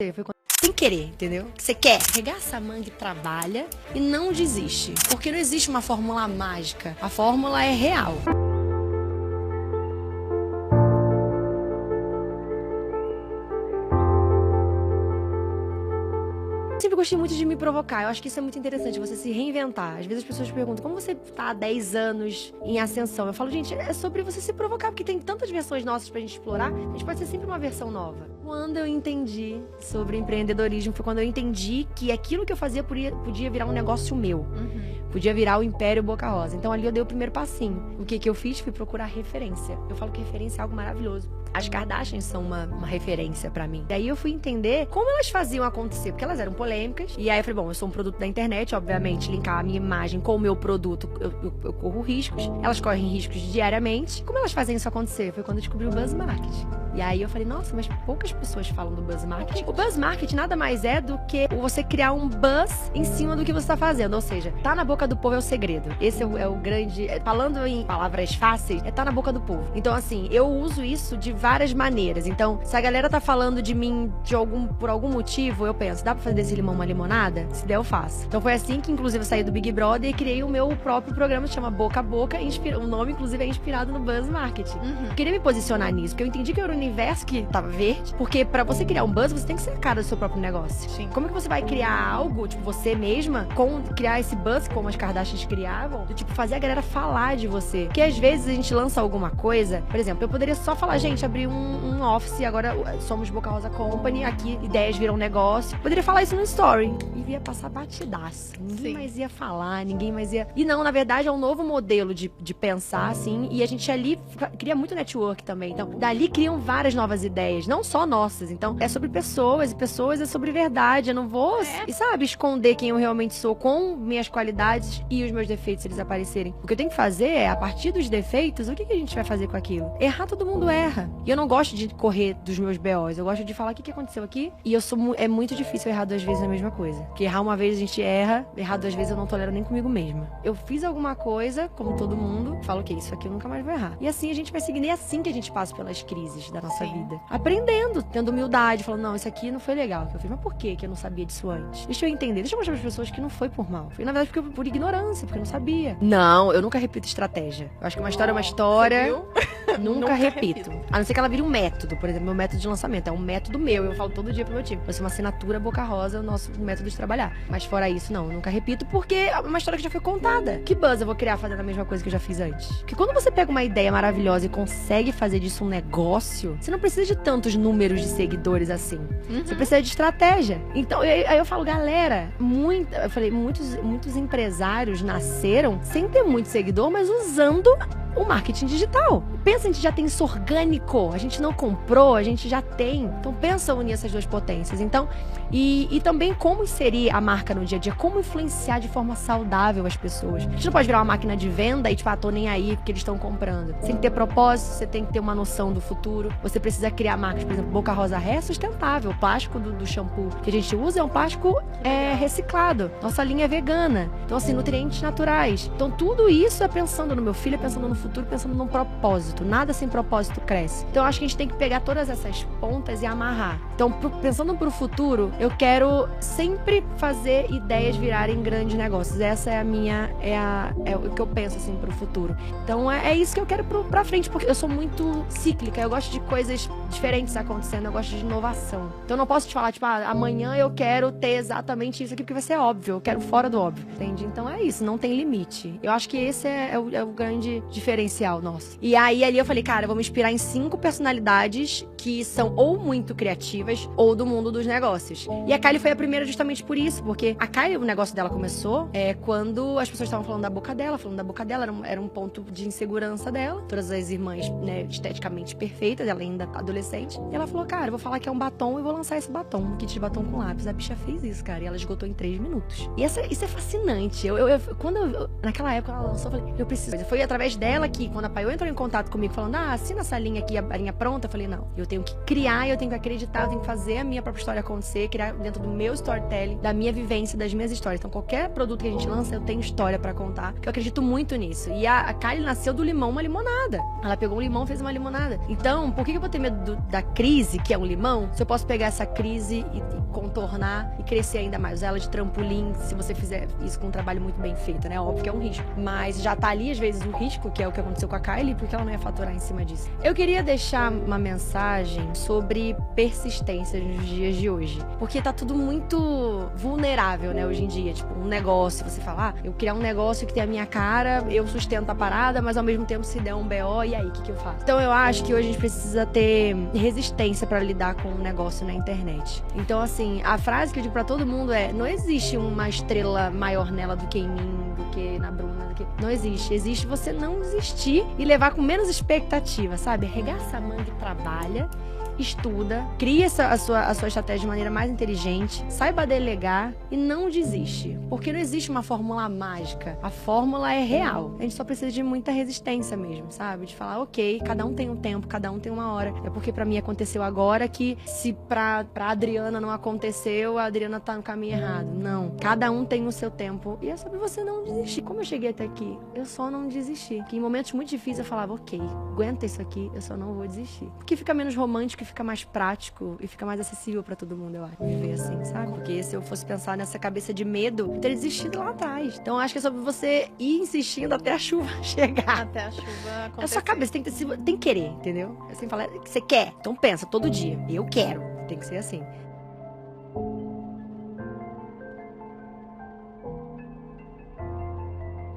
Foi quando... Sem querer, entendeu? Que você quer. Arregaça a manga e trabalha e não desiste. Porque não existe uma fórmula mágica. A fórmula é real. Eu sempre gostei muito de me provocar. Eu acho que isso é muito interessante, você se reinventar. Às vezes as pessoas perguntam, como você tá há 10 anos em ascensão? Eu falo, gente, é sobre você se provocar, porque tem tantas versões nossas pra gente explorar, a gente pode ser sempre uma versão nova. Quando eu entendi sobre empreendedorismo, foi quando eu entendi que aquilo que eu fazia podia virar um negócio meu. Podia virar o Império Boca Rosa. Então ali eu dei o primeiro passinho. O que eu fiz? Fui procurar referência. Eu falo que referência é algo maravilhoso. As Kardashians são uma referência pra mim. E aí eu fui entender como elas faziam acontecer, porque elas eram polêmicas. E aí eu falei, bom, eu sou um produto da internet, obviamente, linkar a minha imagem com o meu produto, eu corro riscos. Elas correm riscos diariamente. Como elas fazem isso acontecer? Foi quando eu descobri o Buzz Marketing. E aí eu falei, nossa, mas poucas pessoas falam do Buzz Marketing. O Buzz Marketing nada mais é do que você criar um buzz em cima do que você tá fazendo. Ou seja, tá na boca do povo é o segredo. Esse é o grande... Falando em palavras fáceis, tá na boca do povo. Então, assim, eu uso isso de várias maneiras. Então, se a galera tá falando de mim por algum motivo, eu penso, dá pra fazer desse limão uma limonada? Se der, eu faço. Então foi assim que, inclusive, eu saí do Big Brother e criei o meu próprio programa, que chama Boca a Boca. O nome, inclusive, é inspirado no Buzz Marketing. Eu queria me posicionar nisso, porque eu entendi que era o universo que tava verde. Porque pra você criar um buzz, você tem que ser a cara do seu próprio negócio. Sim. Como é que você vai criar algo, tipo, você mesma, criar esse buzz, como as Kardashians criavam, do tipo, fazer a galera falar de você? Porque às vezes a gente lança alguma coisa, por exemplo, eu poderia só falar, gente, abrir um office, agora somos Boca Rosa Company, aqui ideias viram negócio. Poderia falar isso no story. E ia passar batidaça. Ninguém mais ia falar, ninguém mais ia... E não, na verdade, é um novo modelo de pensar, assim, e a gente ali cria muito network também. Então, dali criam várias novas ideias, não só nossas. Então, é sobre pessoas, e pessoas é sobre verdade. Eu não vou, sabe, esconder quem eu realmente sou com minhas qualidades e os meus defeitos, se eles aparecerem. O que eu tenho que fazer é, a partir dos defeitos, o que a gente vai fazer com aquilo? Errar, todo mundo erra. E eu não gosto de correr dos meus BOs. Eu gosto de falar o que aconteceu aqui. E é muito difícil errar 2 vezes a mesma coisa. Porque errar uma vez a gente erra, errar 2 vezes eu não tolero nem comigo mesma. Eu fiz alguma coisa, como todo mundo, falo que isso aqui eu nunca mais vou errar. E assim a gente vai seguindo. E é assim que a gente passa pelas crises da nossa vida. Aprendendo, tendo humildade, falando, não, isso aqui não foi legal que eu fiz. Mas por que eu não sabia disso antes? Deixa eu entender, deixa eu mostrar para as pessoas que não foi por mal. Foi, na verdade, por ignorância, porque eu não sabia. Não, eu nunca repito estratégia. Eu acho que uma história é uma história. Nunca repito. A não ser que ela vire um método, por exemplo, meu método de lançamento. É um método meu, eu falo todo dia pro meu time. Vai ser uma assinatura Boca Rosa, o nosso método de trabalhar. Mas fora isso, não, eu nunca repito, porque é uma história que já foi contada. Que buzz eu vou criar fazendo a mesma coisa que eu já fiz antes? Porque quando você pega uma ideia maravilhosa e consegue fazer disso um negócio, você não precisa de tantos números de seguidores assim. Você precisa de estratégia. Então, aí eu falo, galera, eu falei, muitos empresários nasceram sem ter muito seguidor, mas usando o marketing digital. Pensa, a gente já tem isso orgânico, a gente não comprou, a gente já tem. Então pensa unir essas duas potências. Então, e também como inserir a marca no dia a dia, como influenciar de forma saudável as pessoas. A gente não pode virar uma máquina de venda e tipo, tô nem aí porque eles estão comprando. Você tem que ter propósito, você tem que ter uma noção do futuro. Você precisa criar marcas, por exemplo, Boca Rosa Hair é sustentável. O plástico do shampoo que a gente usa é um plástico reciclado. Nossa linha é vegana. Então assim, nutrientes naturais. Então tudo isso é pensando no meu filho, é pensando no futuro, pensando num propósito. Nada sem propósito cresce. Então eu acho que a gente tem que pegar todas essas pontas e amarrar. Então, pensando pro futuro, eu quero sempre fazer ideias virarem grandes negócios. Essa é a minha, é o que eu penso assim pro futuro. Então é isso que eu quero pra frente, porque eu sou muito cíclica, eu gosto de coisas diferentes acontecendo, eu gosto de inovação. Então eu não posso te falar, tipo, amanhã eu quero ter exatamente isso aqui, porque vai ser óbvio, eu quero fora do óbvio, entende? Então é isso, não tem limite. Eu acho que esse é o grande diferencial nosso. E aí ali eu falei, cara, eu vou me inspirar em 5 personalidades que são ou muito criativas ou do mundo dos negócios. E a Kylie foi a primeira justamente por isso, porque a Kylie, o negócio dela começou quando as pessoas estavam falando da boca dela, era um ponto de insegurança dela. Todas as irmãs, né, esteticamente perfeitas, ela ainda adolescente. E ela falou, cara, eu vou falar que é um batom e vou lançar esse batom, um kit de batom com lápis. A bicha fez isso, cara, e ela esgotou em 3 minutos. E isso é fascinante. Naquela época ela lançou, eu falei, eu preciso. Foi através dela ela que, quando a Paiô entrou em contato comigo falando, assina essa linha aqui, a linha pronta, eu falei, não, eu tenho que criar, eu tenho que acreditar, eu tenho que fazer a minha própria história acontecer, criar dentro do meu storytelling, da minha vivência, das minhas histórias. Então, qualquer produto que a gente lança, eu tenho história pra contar, porque eu acredito muito nisso. E a Kylie nasceu do limão, uma limonada. Ela pegou um limão e fez uma limonada. Então, por que eu vou ter medo da crise, que é um limão, se eu posso pegar essa crise e contornar e crescer ainda mais? Usar ela de trampolim, se você fizer isso com um trabalho muito bem feito, né? Óbvio que é um risco. Mas já tá ali, às vezes, o risco, que é o que aconteceu com a Kylie, porque ela não ia faturar em cima disso. Eu queria deixar uma mensagem sobre persistência nos dias de hoje. Porque tá tudo muito vulnerável, né, hoje em dia. Tipo, um negócio, você fala, eu criar um negócio que tem a minha cara, eu sustento a parada, mas ao mesmo tempo se der um BO, e aí, o que eu faço? Então eu acho que hoje a gente precisa ter resistência pra lidar com um negócio na internet. Então, assim, a frase que eu digo pra todo mundo é, não existe uma estrela maior nela do que em mim, do que na Bruna, do que... Não existe. Existe você não desistir e levar com menos expectativa, sabe? Arregaça a manga e trabalha, estuda, cria a sua estratégia de maneira mais inteligente, saiba delegar e não desiste. Porque não existe uma fórmula mágica. A fórmula é real. A gente só precisa de muita resistência mesmo, sabe? De falar, ok, cada um tem um tempo, cada um tem uma hora. É porque pra mim aconteceu agora que se pra Adriana não aconteceu, a Adriana tá no caminho errado. Não. Cada um tem o seu tempo. E é sobre você não desistir. Como eu cheguei até aqui? Eu só não desisti. Que em momentos muito difíceis eu falava, ok, aguenta isso aqui, eu só não vou desistir. Porque fica menos romântico, fica mais prático e fica mais acessível pra todo mundo, eu acho. Viver assim, sabe? Porque se eu fosse pensar nessa cabeça de medo, eu teria desistido lá atrás. Então acho que é sobre você ir insistindo até a chuva chegar. Até a chuva acontecer. É a sua cabeça, tem que querer, entendeu? Assim, falar que você quer. Então pensa todo dia. Eu quero. Tem que ser assim.